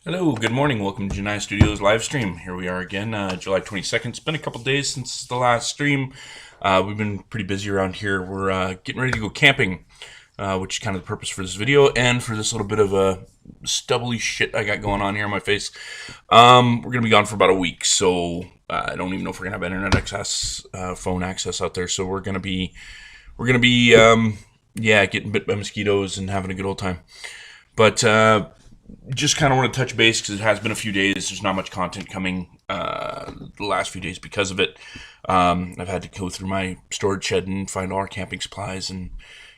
Hello, good morning. Welcome to Janai Studios live stream. Here we are again, July 22nd. It's been a couple days since the last stream. We've been pretty busy around here. We're getting ready to go camping, which is kind of the purpose for this video and for this little bit of stubbly shit I got going on here on my face. We're going to be gone for about a week, so I don't even know if we're going to have internet access, phone access out there. So we're going to be, getting bit by mosquitoes and having a good old time. But just kind of want to touch base because it has been a few days. There's not much content coming the last few days because of it. I've had to go through my storage shed and find all our camping supplies and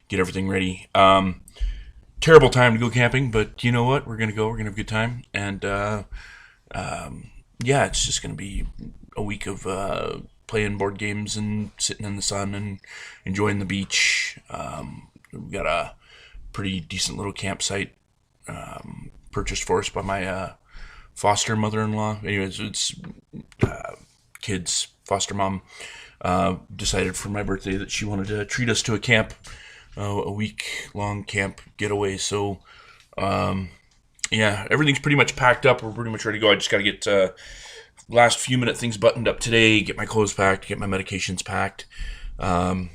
get everything ready. Terrible time to go camping, but you know what? We're going to go. We're going to have a good time. And it's just going to be a week of playing board games and sitting in the sun and enjoying the beach. We've got a pretty decent little campsite purchased for us by my foster mother-in-law. Anyways, it's kids' foster mom decided for my birthday that she wanted to treat us to a camp, a week-long camp getaway. So, everything's pretty much packed up. We're pretty much ready to go. I just got to get last few minute things buttoned up today, get my clothes packed, get my medications packed, mow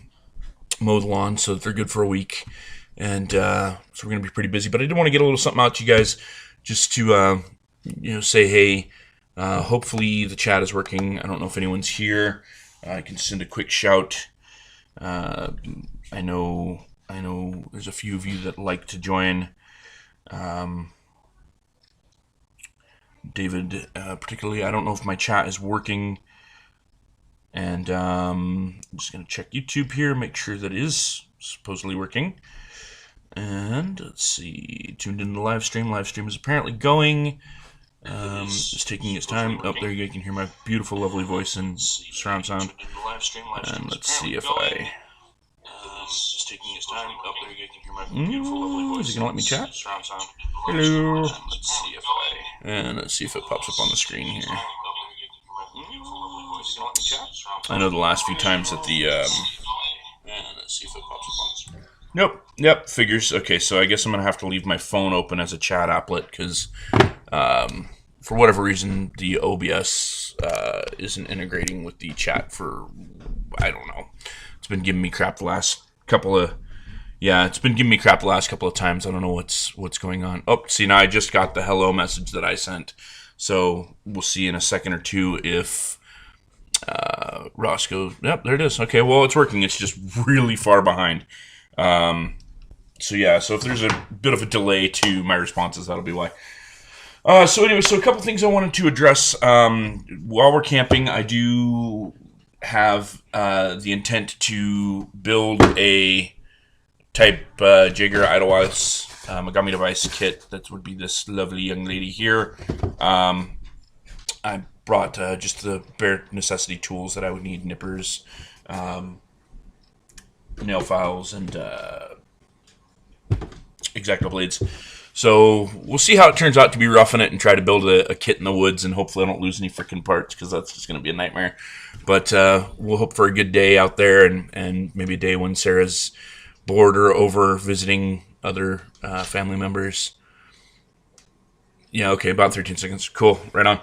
the lawn so that they're good for a week. And so we're going to be pretty busy. But I did want to get a little something out to you guys just to, say, hey, hopefully the chat is working. I don't know if anyone's here. I can send a quick shout. I know there's a few of you that like to join. David, particularly, I don't know if my chat is working. And I'm just going to check YouTube here, make sure that it is supposedly working. And let's see, tuned into the live stream. Live stream is apparently going. It's taking its time. Oh, there you go. You can hear my beautiful, lovely voice and surround sound. And let's see if I. It's taking its time. Oh, there you go. You can hear my beautiful, lovely voice. Is it gonna let me chat? Hello. Let's see if it pops up on the screen here. I know the last few times that the. Let's see if it pops up on the screen. Nope. Yep. Figures. Okay, so I guess I'm gonna have to leave my phone open as a chat applet because, for whatever reason, the OBS isn't integrating with the chat for I don't know. It's been giving me crap the last couple of. Yeah, it's been giving me crap the last couple of times. I don't know what's going on. Oh, see, now I just got the hello message that I sent. So we'll see in a second or two if Ross goes. Yep, there it is. Okay, well, it's working. It's just really far behind. So if there's a bit of a delay to my responses, that'll be why. So a couple things I wanted to address. While we're camping, I do have the intent to build a type Jaeger Idlewild Megami device kit. That would be this lovely young lady here. I brought just the bare necessity tools that I would need: nippers, nail files, and X-Acto blades. So we'll see how it turns out to be roughing it and try to build a kit in the woods, and hopefully I don't lose any freaking parts because that's just going to be a nightmare. But we'll hope for a good day out there and maybe a day when Sarah's bored or over visiting other family members. Yeah, okay, about 13 seconds. Cool, right on.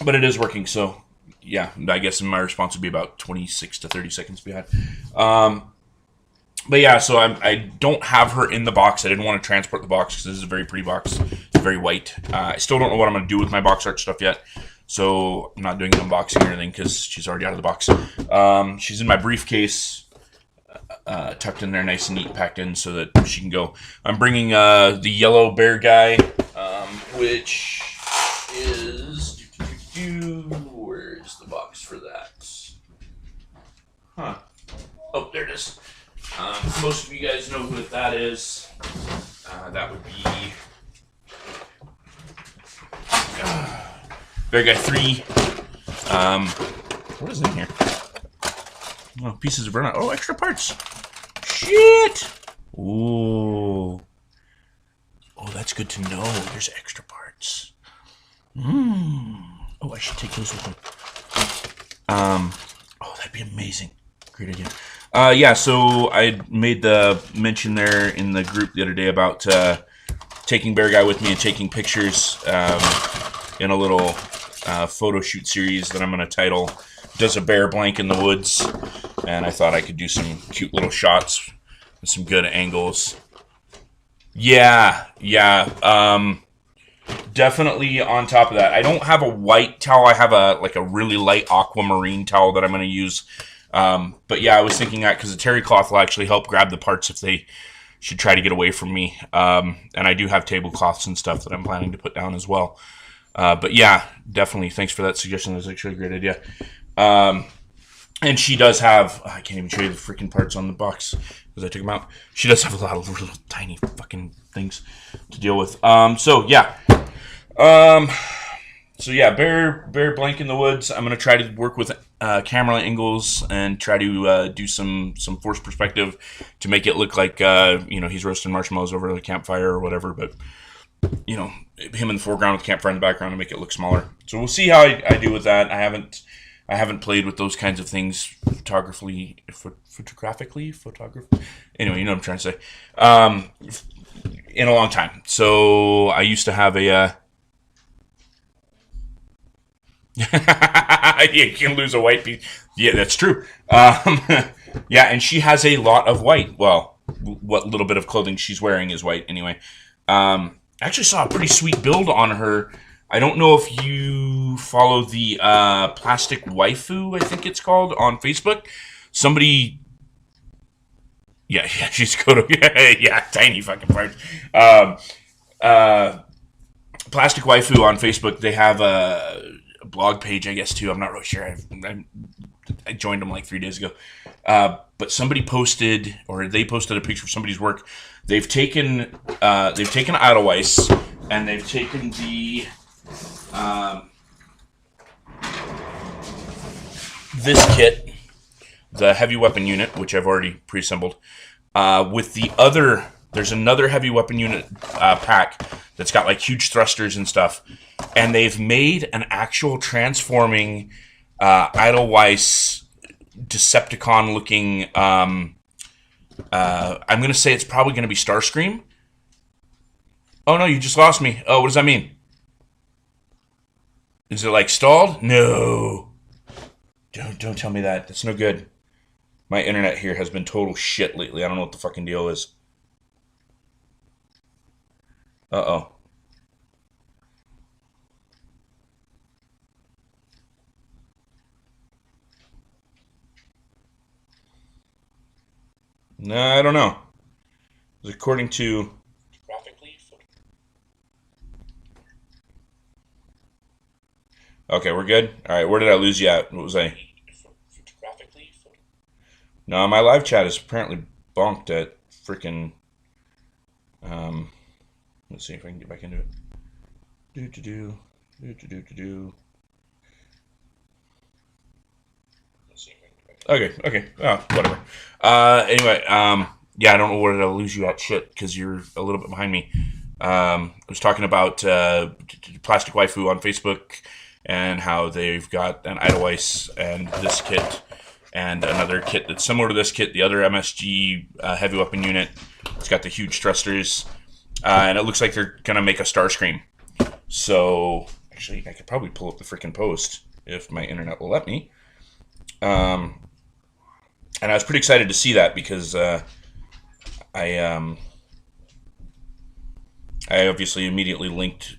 But it is working, so yeah, I guess my response would be about 26 to 30 seconds behind. But yeah, so I don't have her in the box. I didn't want to transport the box because this is a very pretty box. It's very white. I still don't know what I'm going to do with my box art stuff yet. So I'm not doing an unboxing or anything because she's already out of the box. She's in my briefcase, tucked in there nice and neat, packed in so that she can go. I'm bringing the yellow bear guy, which is... Where's the box for that? Huh. Oh, there it is. Most of you guys know who that is. That would be Bear Guy 3. What is in here? Oh, pieces of burnout. Oh, extra parts. Shit! Ooh. Oh, that's good to know. There's extra parts. Oh, I should take those with me. Oh, that'd be amazing. Great idea. So I made the mention there in the group the other day about taking Bear Guy with me and taking pictures in a little photo shoot series that I'm going to title Does a Bear Blank in the Woods? And I thought I could do some cute little shots with some good angles. Yeah. Definitely on top of that. I don't have a white towel. I have a really light aquamarine towel that I'm going to use. But yeah, I was thinking that because the terry cloth will actually help grab the parts if they should try to get away from me. And I do have tablecloths and stuff that I'm planning to put down as well. But yeah, definitely. Thanks for that suggestion. That's actually a great idea. And she does have, I can't even show you the freaking parts on the box because I took them out. She does have a lot of little tiny fucking things to deal with. So yeah, bear blank in the woods. I'm gonna try to work with camera angles and try to do some forced perspective to make it look like he's roasting marshmallows over the campfire or whatever. But him in the foreground with the campfire in the background to make it look smaller. So we'll see how I do with that. I haven't played with those kinds of things photographically. Anyway, you know what I'm trying to say. In a long time. So I used to have a. You can lose a white piece. Yeah, that's true. Yeah, and she has a lot of white. Well, what little bit of clothing she's wearing is white anyway. I actually saw a pretty sweet build on her. I don't know if you follow the Plastic Waifu, I think it's called, on Facebook. Somebody... Yeah, she's good. Yeah, tiny fucking parts. Plastic Waifu on Facebook, they have a blog page, I guess, too. I'm not really sure. I joined them like 3 days ago. But somebody posted, or they posted a picture of somebody's work. They've taken Edelweiss, and they've taken the... this kit, the heavy weapon unit, which I've already pre-assembled, with the other, there's another heavy weapon unit pack that's got like huge thrusters and stuff, and they've made an actual transforming Edelweiss Decepticon looking, I'm going to say it's probably going to be Starscream. Oh no, you just lost me. Oh, what does that mean? Is it like stalled? No. Don't tell me that. That's no good. My internet here has been total shit lately. I don't know what the fucking deal is. Uh-oh. No, I don't know. According to... Okay, we're good? Alright, where did I lose you at? What was I? No, my live chat is apparently bonked at freaking... let's see if I can get back into it. Do. Okay. Oh, whatever. Anyway, yeah, I don't know where did I lose you at, shit, because you're a little bit behind me. I was talking about Plastic Waifu on Facebook and how they've got an Edelweiss and this kit and another kit that's similar to this kit, the other MSG heavy weapon unit. It's got the huge thrusters, and it looks like they're going to make a Starscream. So, actually, I could probably pull up the freaking post if my internet will let me. And I was pretty excited to see that because I obviously immediately linked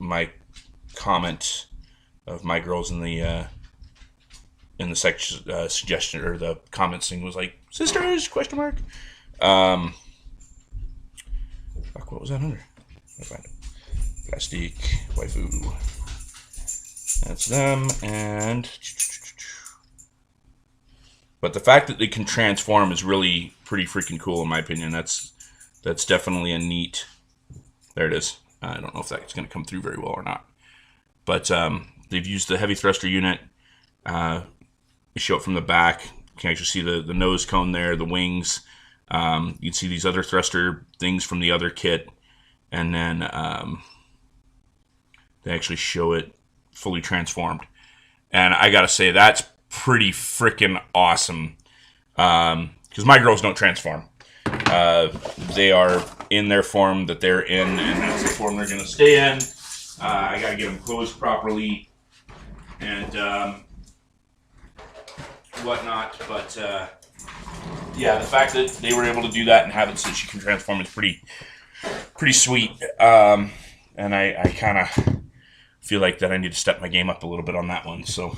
my comment of my girls in the section suggestion or the comments thing was like sisters ? Fuck, what was that under? I'll find it. Plastic Waifu. That's them, and but the fact that they can transform is really pretty freaking cool in my opinion. That's definitely a neat. There it is. I don't know if that's going to come through very well or not, but they've used the heavy thruster unit. You show it from the back. You can actually see the nose cone there, the wings. You can see these other thruster things from the other kit, and then they actually show it fully transformed. And I gotta say, that's pretty freaking awesome. Because my girls don't transform. They are in their form that they're in, and that's the form they're going to stay in. I got to get them closed properly and whatnot, but yeah, the fact that they were able to do that and have it so she can transform is pretty sweet. And I kind of feel like that I need to step my game up a little bit on that one, so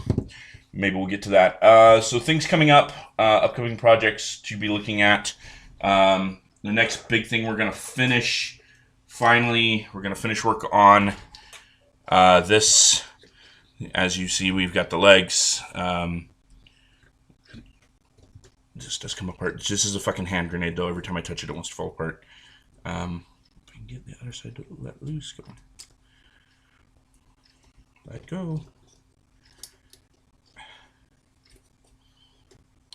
maybe we'll get to that. So things coming up, upcoming projects to be looking at. The next big thing we're going to finish, finally, we're going to finish work on this. As you see, we've got the legs. This does come apart. This is a fucking hand grenade, though. Every time I touch it, it wants to fall apart. If I can get the other side to let loose, go on. Let go.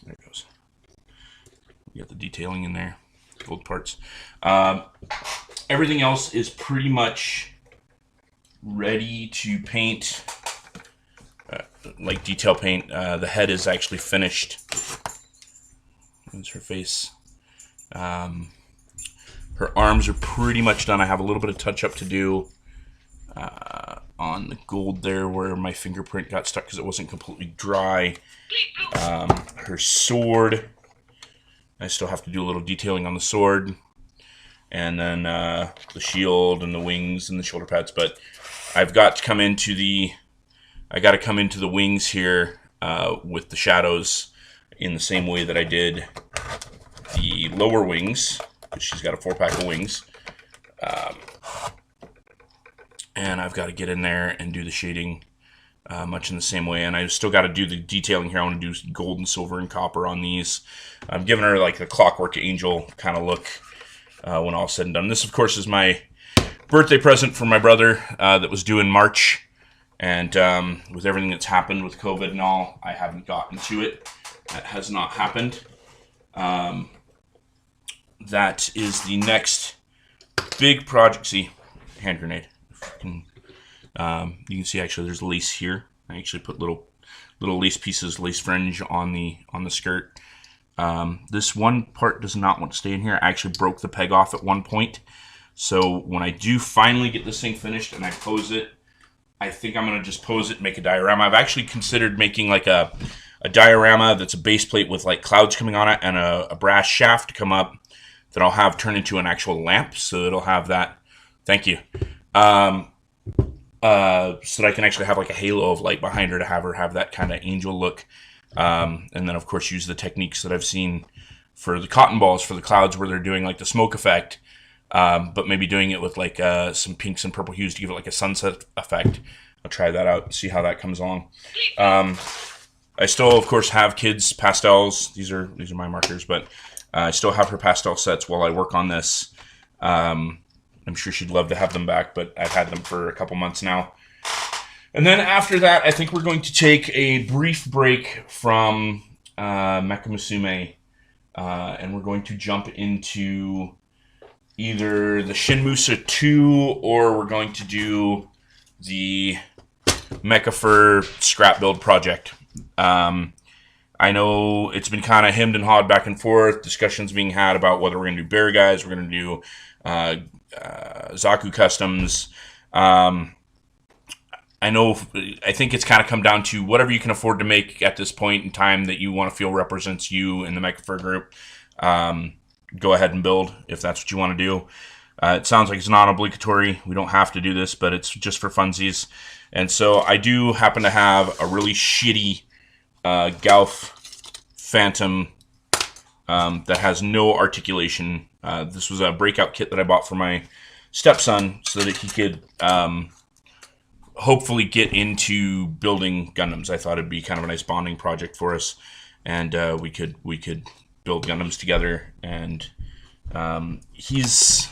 There it goes. We got the detailing in there. Gold parts. Everything else is pretty much ready to paint. Like detail paint. The head is actually finished. There's her face. Her arms are pretty much done. I have a little bit of touch up to do on the gold there where my fingerprint got stuck because it wasn't completely dry. Her sword, I still have to do a little detailing on the sword, and then the shield and the wings and the shoulder pads. But I've got to come into the wings here with the shadows in the same way that I did the lower wings, because she's got a 4-pack of wings. And I've got to get in there and do the shading much in the same way. And I've still got to do the detailing here. I want to do gold and silver and copper on these. I'm giving her like the Clockwork Angel kind of look when all's said and done. This, of course, is my birthday present from my brother that was due in March. And with everything that's happened with COVID and all, I haven't gotten to it. That has not happened. That is the next big project. See, hand grenade. You can see actually there's lace here. I actually put little lace pieces, lace fringe on the skirt. This one part does not want to stay in here. I actually broke the peg off at one point. So when I do finally get this thing finished and I pose it, I think I'm going to just pose it and make a diorama. I've actually considered making like a diorama that's a base plate with like clouds coming on it and a brass shaft to come up that I'll have turn into an actual lamp. So it'll have that. Thank you. So that I can actually have like a halo of light behind her to have that kind of angel look. And then of course use the techniques that I've seen for the cotton balls for the clouds where they're doing like the smoke effect. But maybe doing it with like some pinks and purple hues to give it like a sunset effect. I'll try that out and see how that comes along. I still, of course, have kids' pastels. These are my markers, but I still have her pastel sets while I work on this. I'm sure she'd love to have them back, but I've had them for a couple months now. And then after that, I think we're going to take a brief break from Mecha Musume, and we're going to jump into either the Shinmusa 2 or we're going to do the Mecha Fur scrap build project. I know it's been kind of hemmed and hawed back and forth, discussions being had about whether we're going to do Bear Guys, we're going to do Zaku Customs. I think it's kind of come down to whatever you can afford to make at this point in time that you want to feel represents you in the Mecha Fur group. Go ahead and build if that's what you want to do. It sounds like it's not obligatory. We don't have to do this, but it's just for funsies. And so I do happen to have a really shitty Gauf Phantom that has no articulation. This was a breakout kit that I bought for my stepson so that he could hopefully get into building Gundams. I thought it'd be kind of a nice bonding project for us, and we could build Gundams together. And it's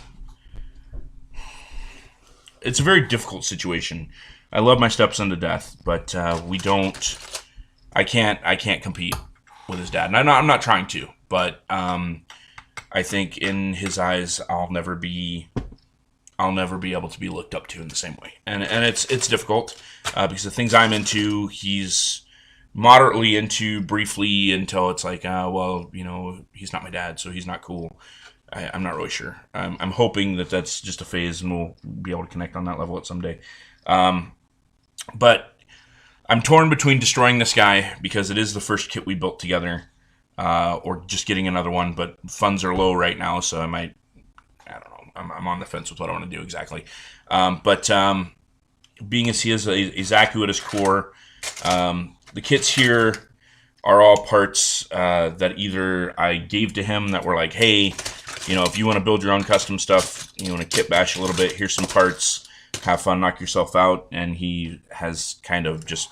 a very difficult situation. I love my stepson to death, but I can't compete with his dad. And I'm not trying to, but I think in his eyes, I'll never be able to be looked up to in the same way. And it's difficult because the things I'm into, he's moderately into briefly until it's like, well, he's not my dad, so he's not cool. I'm not really sure. I'm hoping that that's just a phase and we'll be able to connect on that level at someday. But I'm torn between destroying this guy because it is the first kit we built together, or just getting another one. But funds are low right now, so I don't know. I'm on the fence with what I want to do exactly. But being as he is a Zaku at his core, the kits here are all parts that either I gave to him that were like, hey, if you want to build your own custom stuff, you want to kit bash a little bit, here's some parts, have fun, knock yourself out. And he has kind of just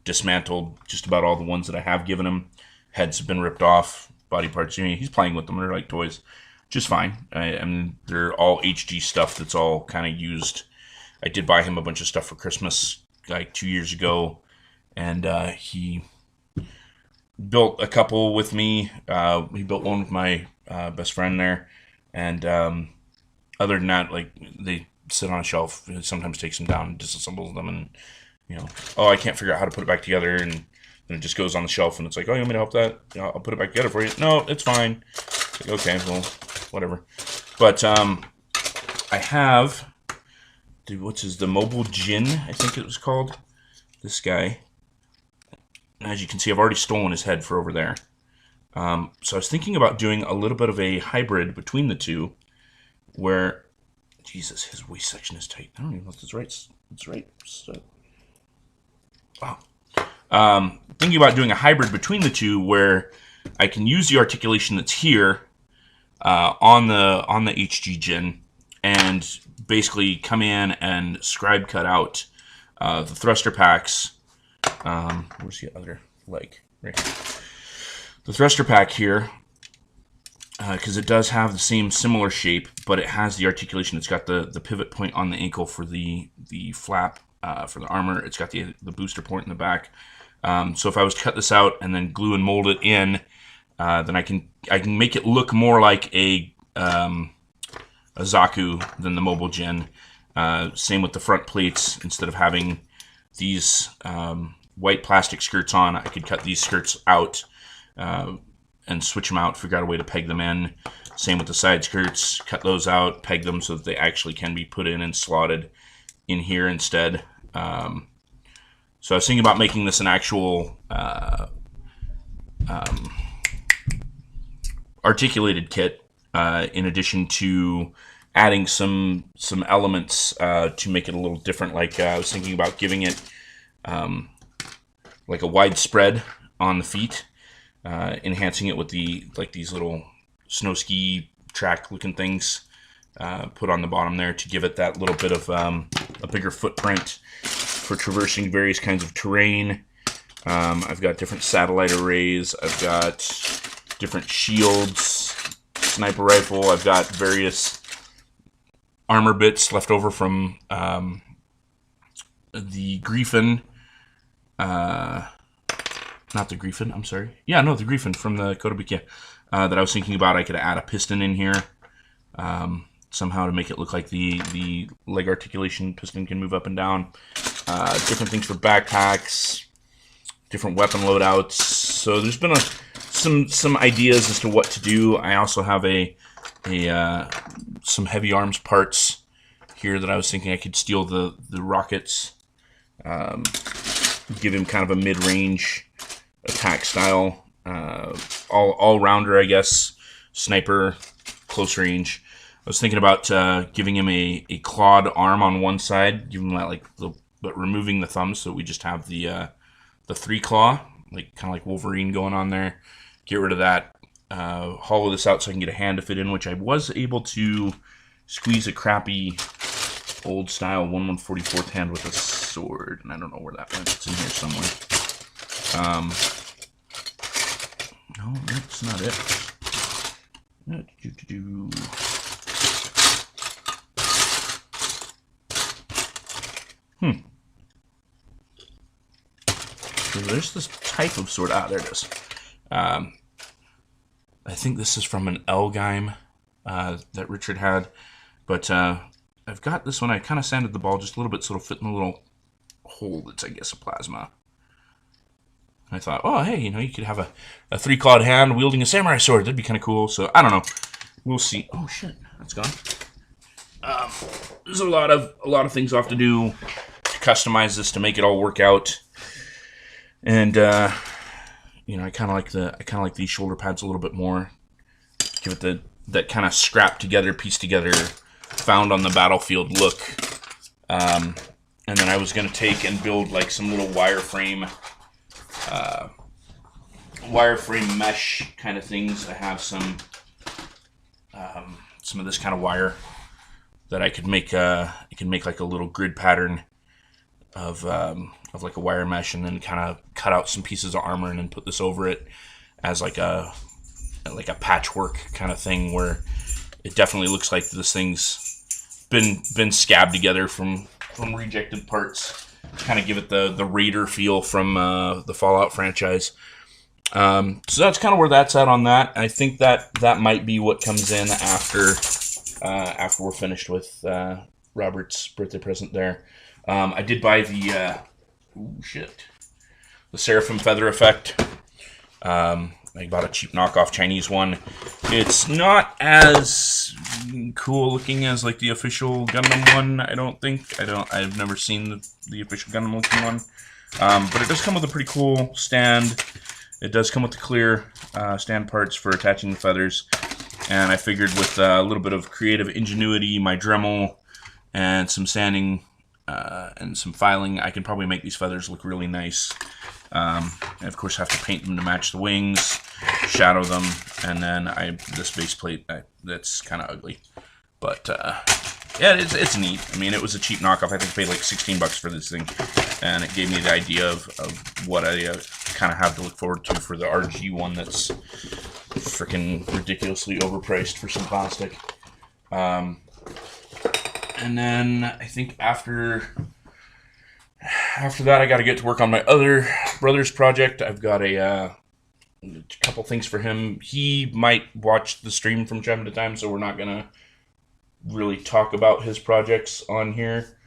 dismantled just about all the ones that I have given him. Heads have been ripped off, body parts. He's playing with them. They're like toys. Just fine. I mean, they're all HG stuff that's all kind of used. I did buy him a bunch of stuff for Christmas like 2 years ago, and he built a couple with me. He built one with my best friend there, and other than that, like, they sit on a shelf. It sometimes takes them down and disassembles them, and I can't figure out how to put it back together, and then it just goes on the shelf, and it's like, oh, you want me to help that? I'll put it back together for you. No, it's fine. It's like, okay, well, whatever. But I have, the Mobile Jin, I think it was called. This guy. And as you can see, I've already stolen his head for over there. So I was thinking about doing a little bit of a hybrid between the two, where, Jesus, his waist section is tight. I don't even know if it's right. It's right. So, wow. Thinking about doing a hybrid between the two, where I can use the articulation that's here on the HG Jin, and basically come in and scribe cut out the thruster packs. Where's the other leg? Right here. The thruster pack here, because it does have the same similar shape, but it has the articulation. It's got the pivot point on the ankle for the flap for the armor. It's got the booster point in the back. So if I was to cut this out and then glue and mold it in, then I can make it look more like a Zaku than the Mobile Jin. Same with the front plates. Instead of having these white plastic skirts on, I could cut these skirts out and switch them out, figure out a way to peg them in. Same with the side skirts, cut those out, peg them so that they actually can be put in and slotted in here instead. So I was thinking about making this an actual articulated kit, in addition to adding some elements to make it a little different. Like I was thinking about giving it like a wide spread on the feet, enhancing it with these little snow ski track looking things put on the bottom there to give it that little bit of a bigger footprint for traversing various kinds of terrain. I've got different satellite arrays. I've got different shields, sniper rifle. I've got various armor bits left over from the Griffin. Not the Griffin, I'm sorry. Yeah, no, the Griffin from the Kotobukiya that I was thinking about. I could add a piston in here somehow to make it look like the leg articulation piston can move up and down. Different things for backpacks, different weapon loadouts. So there's been some ideas as to what to do. I also have some heavy arms parts here that I was thinking I could steal the rockets, give him kind of a mid-range attack style, all-rounder, I guess, sniper, close range. I was thinking about giving him a clawed arm on one side, giving him that but removing the thumbs, so we just have the three claw, kind of like Wolverine going on there. Get rid of that. Hollow this out so I can get a hand to fit in, which I was able to squeeze a crappy old style 1/144th hand with a sword, and I don't know where that went. It's in here somewhere. No, that's not it. So there's this type of sword. There it is. I think this is from an Elgheim that Richard had, but I've got this one. I kind of sanded the ball just a little bit so it'll fit in a little hole that's, I guess, a plasma. I thought, oh, hey, you could have a three-clawed hand wielding a samurai sword. That'd be kind of cool. So, I don't know. we'll see. Oh shit, that's gone. There's a lot of things I'll have to do to customize this to make it all work out. And you know, I kind of like these shoulder pads a little bit more. Give it that kind of scrapped together, pieced together, found on the battlefield look. And then I was gonna take and build like some little wireframe mesh kind of things. I have some of this kind of wire that I could make. I can make like a little grid pattern of like a wire mesh, and then kind of cut out some pieces of armor and then put this over it as like a patchwork kind of thing, where it definitely looks like this thing's been scabbed together from rejected parts. Kind of give it the Raider feel from the Fallout franchise. So that's kind of where that's at on that. I think that might be what comes in after we're finished with Robert's birthday present there. I did buy the Seraphim Feather Effect. I bought a cheap knockoff Chinese one. It's not as cool looking as like the official Gundam one, I don't think. I've never seen the official Gundam looking one. But it does come with a pretty cool stand. It does come with the clear stand parts for attaching the feathers. And I figured with a little bit of creative ingenuity, my Dremel, and some sanding and some filing, I can probably make these feathers look really nice. And of course have to paint them to match the wings, shadow them, and then this base plate, that's kind of ugly. But yeah, it's neat. I mean, it was a cheap knockoff. I think I paid like $16 for this thing, and it gave me the idea of what I kind of have to look forward to for the RG one that's freaking ridiculously overpriced for some plastic. And then I think after that, I got to get to work on my other brother's project. I've got a couple things for him. He might watch the stream from time to time, so we're not going to really talk about his projects on here.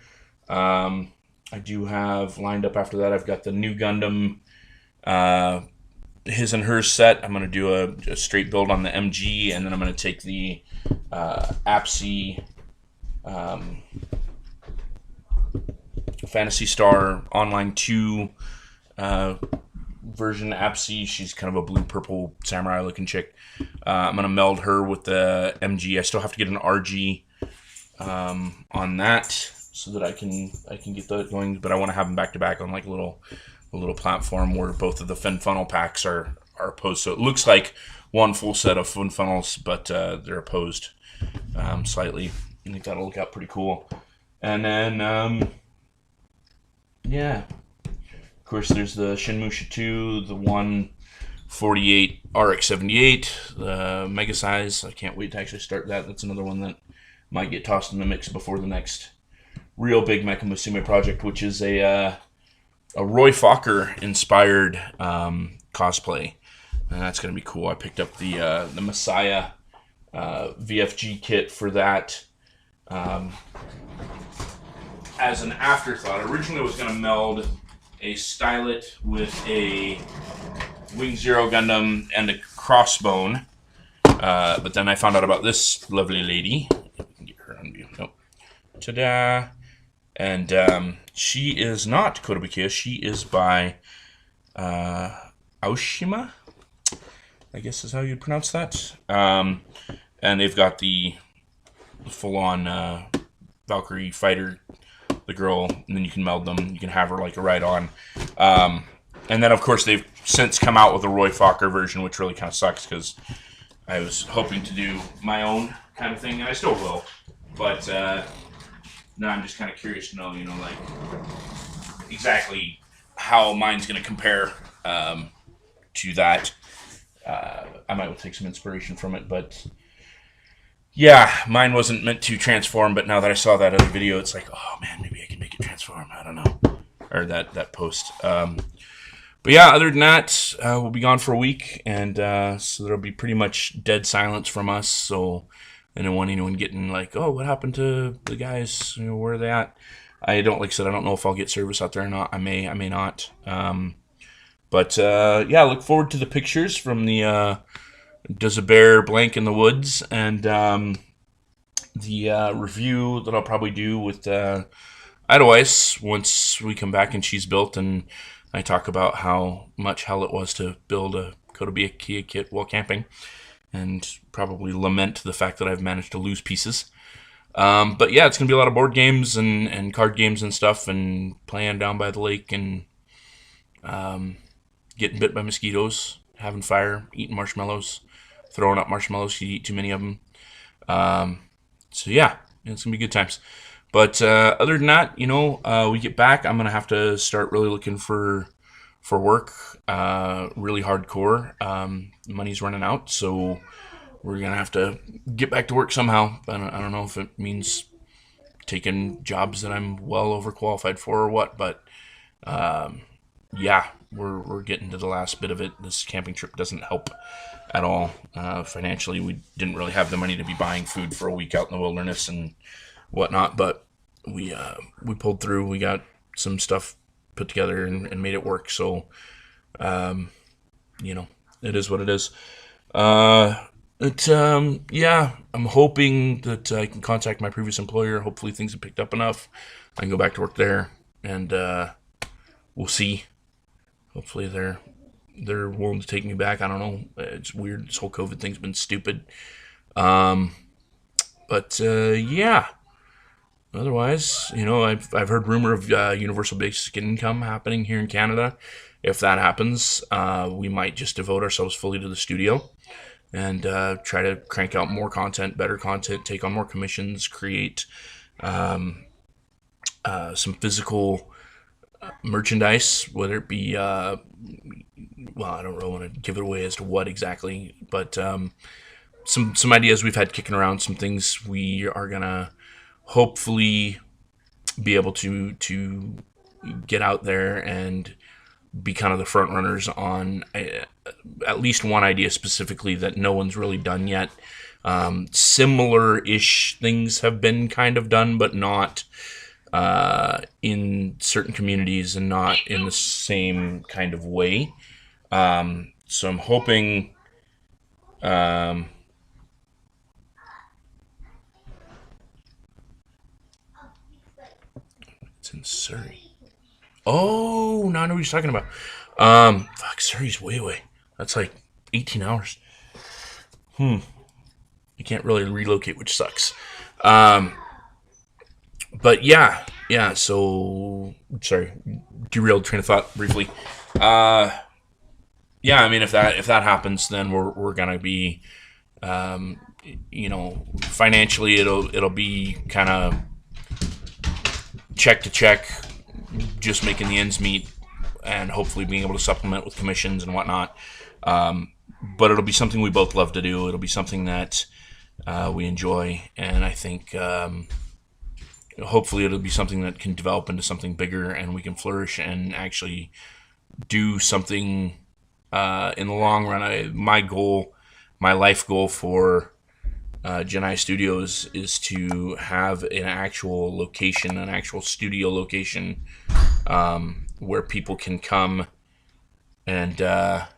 I do have lined up after that, I've got the new Gundam, his and hers set. I'm going to do a straight build on the MG, and then I'm going to take the APSI Phantasy Star Online 2 version APSI. She's kind of a blue-purple samurai looking chick. I'm going to meld her with the MG. I still have to get an RG on that so that I can get that going, but I want to have them back to back on like a little platform where both of the fin funnel packs are opposed. So it looks like one full set of fin funnels, but they're opposed slightly. I think that'll look out pretty cool. And then yeah, of course there's the Shinmusha 2, the 148 RX-78, the Mega Size. I can't wait to actually start that. That's another one that might get tossed in the mix before the next real big Mecha Musume project, which is a Roy Fokker inspired cosplay, and that's gonna be cool. I picked up the Messiah VFG kit for that as an afterthought. Originally I was gonna meld a stylet with a Wing Zero Gundam and a Crossbone, but then I found out about this lovely lady. Get her on view. Nope. Ta-da! And she is not Kotobukiya. She is by Aoshima, I guess is how you'd pronounce that. And they've got the full-on Valkyrie fighter, the girl, and then you can meld them. You can have her like a ride-on. And then, of course, they've since come out with a Roy Fokker version, which really kind of sucks because I was hoping to do my own kind of thing, and I still will. But now I'm just kind of curious to know, like exactly how mine's going to compare to that. I might take some inspiration from it, but yeah, mine wasn't meant to transform, but now that I saw that other video, it's like, oh man, maybe I can make it transform. I don't know. Or that post. But yeah, other than that, we'll be gone for a week, and so there'll be pretty much dead silence from us. So I don't want anyone getting like, oh, what happened to the guys? Where are they at? I like I said, I don't know if I'll get service out there or not. I may not. But yeah, look forward to the pictures from the Does a Bear Blank in the Woods, and the review that I'll probably do with Idolice once we come back and she's built, and I talk about how much hell it was to build a Kota Kia kit while camping, and probably lament the fact that I've managed to lose pieces. But yeah, it's going to be a lot of board games and card games and stuff, and playing down by the lake, and getting bit by mosquitoes, having fire, eating marshmallows, throwing up marshmallows if you eat too many of them. So yeah, it's going to be good times. But other than that, we get back, I'm going to have to start really looking for work, really hardcore. Money's running out, so we're going to have to get back to work somehow. I don't know if it means taking jobs that I'm well overqualified for or what, but yeah, we're getting to the last bit of it. This camping trip doesn't help at all. Financially, we didn't really have the money to be buying food for a week out in the wilderness and whatnot, but we pulled through. We got some stuff put together and made it work. So, it is what it is. Yeah, I'm hoping that I can contact my previous employer. Hopefully things have picked up enough. I can go back to work there, and we'll see. Hopefully they're willing to take me back. I don't know. It's weird. This whole COVID thing's been stupid. But yeah. Otherwise, I've heard rumor of universal basic income happening here in Canada. If that happens, we might just devote ourselves fully to the studio and try to crank out more content, better content, take on more commissions, create some physical merchandise, whether it be, I don't really want to give it away as to what exactly, but some ideas we've had kicking around, some things we are going to hopefully be able to get out there and be kind of the front runners on at least one idea specifically that no one's really done yet. Similar-ish things have been kind of done, but not in certain communities and not in the same kind of way. So I'm hoping it's in Surrey. Oh, now I know what you're talking about. Surrey's way away. That's like 18 hours. You can't really relocate, which sucks. But yeah. So sorry, derailed train of thought briefly. Yeah, I mean, if that happens, then we're gonna be, financially, it'll be kind of check to check, just making the ends meet, and hopefully being able to supplement with commissions and whatnot. But it'll be something we both love to do. It'll be something that we enjoy, and I think hopefully it'll be something that can develop into something bigger, and we can flourish and actually do something in the long run. My life goal for Genai Studios is to have an actual location, an actual studio location, where people can come and I'm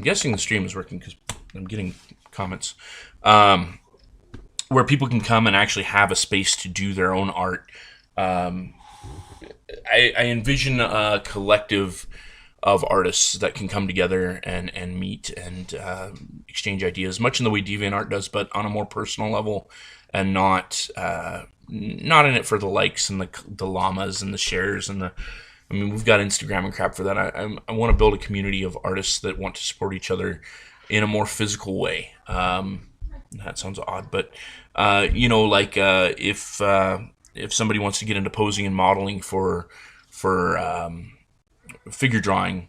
guessing the stream is working because I'm getting comments. Where people can come and actually have a space to do their own art. I envision a collective of artists that can come together and meet and exchange ideas, much in the way DeviantArt does, but on a more personal level, and not in it for the likes and the llamas and the shares and the. I mean, we've got Instagram and crap for that. I want to build a community of artists that want to support each other in a more physical way. That sounds odd, but if somebody wants to get into posing and modeling for figure drawing,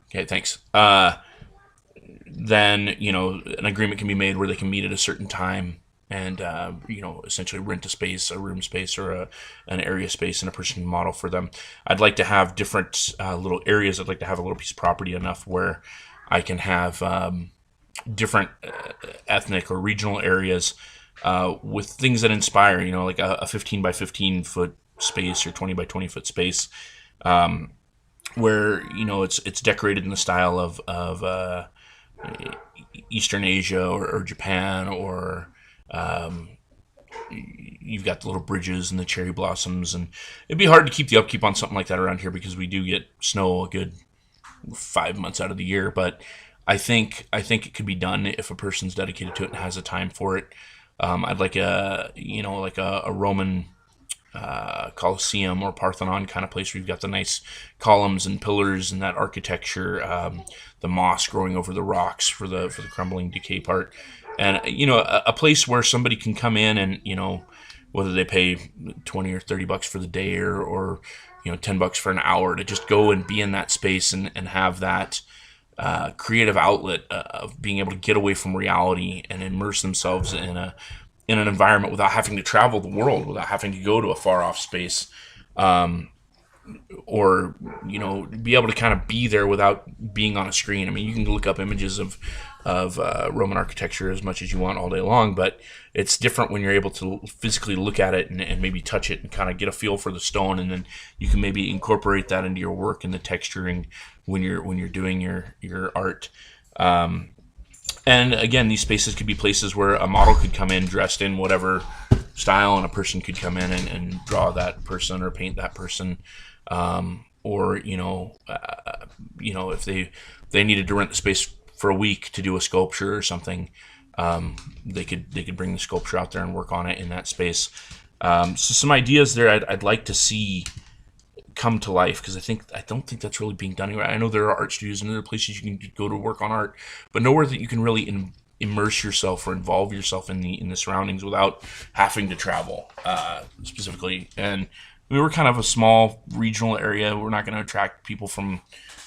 okay, thanks. Then an agreement can be made where they can meet at a certain time and essentially rent a space, a room space, or an area space, and a person can model for them. I'd like to have different little areas. I'd like to have a little piece of property enough where I can have different ethnic or regional areas with things that inspire. Like a 15 by 15 foot space or 20 by 20 foot space. where it's decorated in the style of Eastern Asia or Japan, or you've got the little bridges and the cherry blossoms, and it'd be hard to keep the upkeep on something like that around here because we do get snow a good 5 months out of the year. But I think it could be done if a person's dedicated to it and has a time for it. I'd like a Roman Colosseum or Parthenon kind of place where you've got the nice columns and pillars and that architecture, the moss growing over the rocks for the crumbling decay part, and a place where somebody can come in and whether they pay 20 or 30 bucks for the day, or $10 for an hour, to just go and be in that space and have that creative outlet of being able to get away from reality and immerse themselves in an environment without having to travel the world, without having to go to a far off space, or be able to kind of be there without being on a screen. I mean, you can look up images of Roman architecture as much as you want all day long, but it's different when you're able to physically look at it and maybe touch it and kind of get a feel for the stone, and then you can maybe incorporate that into your work and the texturing when you're doing your art. And again, these spaces could be places where a model could come in dressed in whatever style, and a person could come in and draw that person or paint that person. Or if they needed to rent the space for a week to do a sculpture or something, they could bring the sculpture out there and work on it in that space. So some ideas there I'd like to see come to life, because I don't think that's really being done anywhere. I know there are art studios and other places you can go to work on art, but nowhere that you can really immerse yourself or involve yourself in the surroundings without having to travel specifically. And we were kind of a small regional area. We're not going to attract people from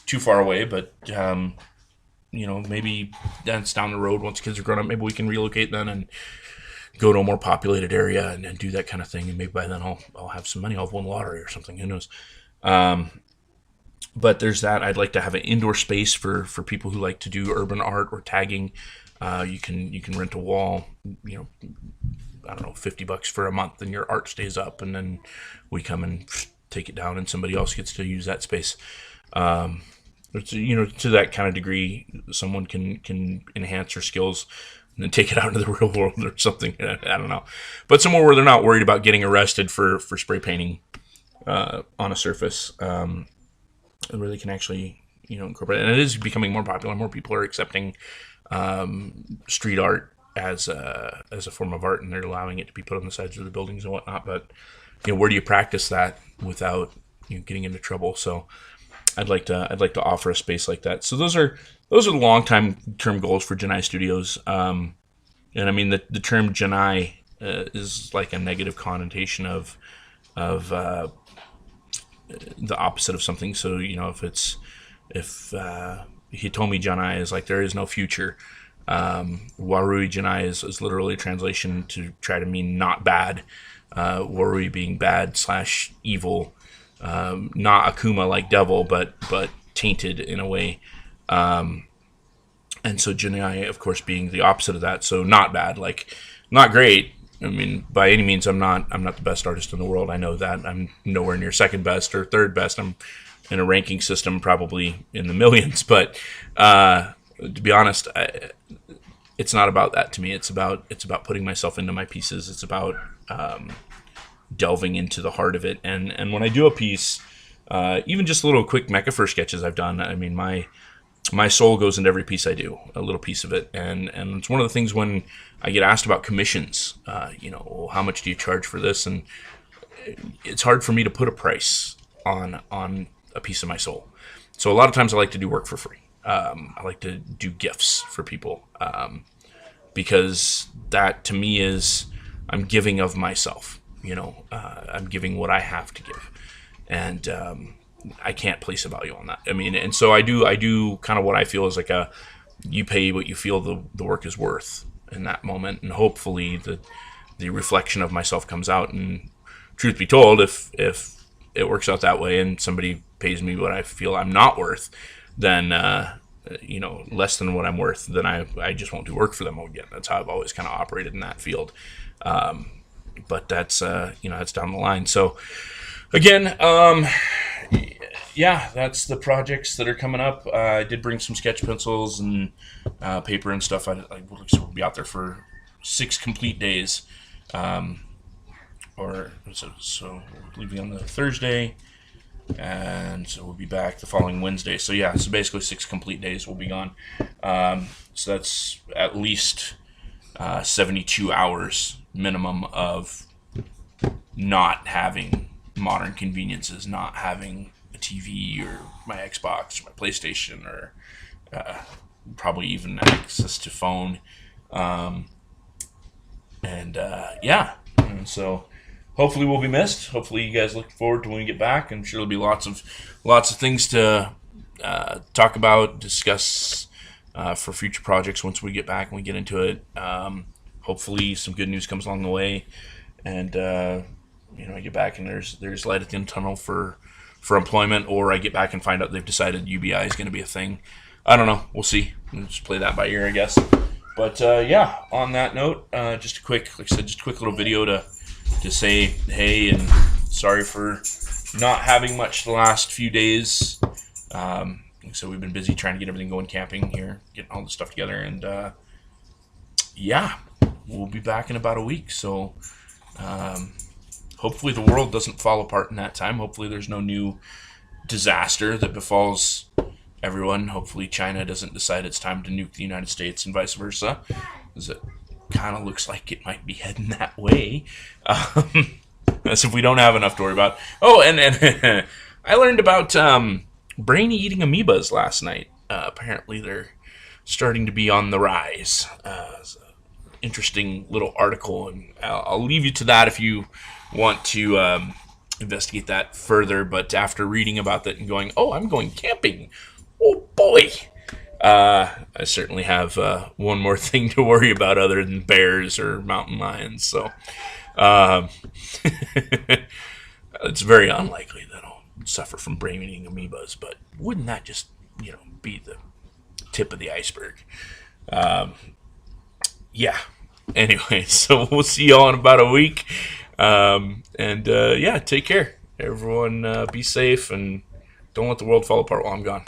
too far away, but maybe that's down the road once kids are grown up. Maybe we can relocate then and go to a more populated area and do that kind of thing. And maybe by then I'll have some money. I'll have won the lottery or something. Who knows? But there's that. I'd like to have an indoor space for people who like to do urban art or tagging. You can rent a wall, I don't know, $50 for a month, and your art stays up, and then we come and take it down, and somebody else gets to use that space. To that kind of degree, someone can enhance their skills and then take it out into the real world or something. I don't know, but somewhere where they're not worried about getting arrested for spray painting on a surface, where they can actually incorporate it. And it is becoming more popular. More people are accepting street art as a form of art, and they're allowing it to be put on the sides of the buildings and whatnot. But where do you practice that without getting into trouble? So I'd like to offer a space like that. So those are the term goals for Janai Studios. And I mean the term Janai is like a negative connotation of the opposite of something. So if Hitomi Janai is like there is no future. Warui Janai is literally a translation to try to mean not bad. Warui being bad / evil, not Akuma like devil, but tainted in a way. And so Janai, of course, being the opposite of that. So not bad, like not great. I mean, by any means, I'm not the best artist in the world. I know that. I'm nowhere near second best or third best. I'm in a ranking system probably in the millions. But to be honest, it's not about that to me. It's about putting myself into my pieces. It's about delving into the heart of it. And when I do a piece, even just little quick Mecha sketches I've done, I mean, my soul goes into every piece I do, a little piece of it. And it's one of the things when I get asked about commissions, how much do you charge for this? And it's hard for me to put a price on a piece of my soul. So a lot of times I like to do work for free. I like to do gifts for people, because that to me is I'm giving of myself. I'm giving what I have to give, and I can't place a value on that. I mean, and so I do kind of what I feel is like you pay what you feel the work is worth in that moment, and hopefully the reflection of myself comes out. And truth be told, if it works out that way and somebody pays me what I feel I'm not worth, then less than what I'm worth, then I just won't do work for them again. That's how I've always kind of operated in that field. But that's that's down the line. So again, yeah, that's the projects that are coming up. I did bring some sketch pencils and paper and stuff. We'll be out there for 6 complete days. Um, so leaving on the Thursday, and so we'll be back the following Wednesday. So yeah, so basically 6 complete days we'll be gone. So that's at least 72 hours minimum of not having modern conveniences, not having a TV or my Xbox or my PlayStation or probably even access to phone. Yeah, and so hopefully we'll be missed. Hopefully you guys look forward to when we get back. I'm sure there'll be lots of things to talk about, discuss for future projects once we get back and we get into it. Hopefully some good news comes along the way, and I get back and there's light at the end of the tunnel for employment, or I get back and find out they've decided UBI is going to be a thing. I don't know. We'll see. We'll just play that by ear, I guess. But yeah, on that note, just a quick little video to say hey and sorry for not having much the last few days. So we've been busy trying to get everything going, camping here, getting all the stuff together, and yeah, we'll be back in about a week. So hopefully the world doesn't fall apart in that time. Hopefully there's no new disaster that befalls everyone. Hopefully China doesn't decide it's time to nuke the United States and vice versa, because it kind of looks like it might be heading that way. As if we don't have enough to worry about. Oh, and I learned about brainy eating amoebas last night. Apparently they're starting to be on the rise. It's an interesting little article, and I'll leave you to that if you want to investigate that further. But after reading about that and going, oh, I'm going camping. Oh, boy. I certainly have one more thing to worry about other than bears or mountain lions. So it's very unlikely that I'll suffer from brain eating amoebas, but wouldn't that just, be the tip of the iceberg? Yeah. Anyway, so we'll see y'all in about a week. Yeah, take care. Everyone be safe and don't let the world fall apart while I'm gone.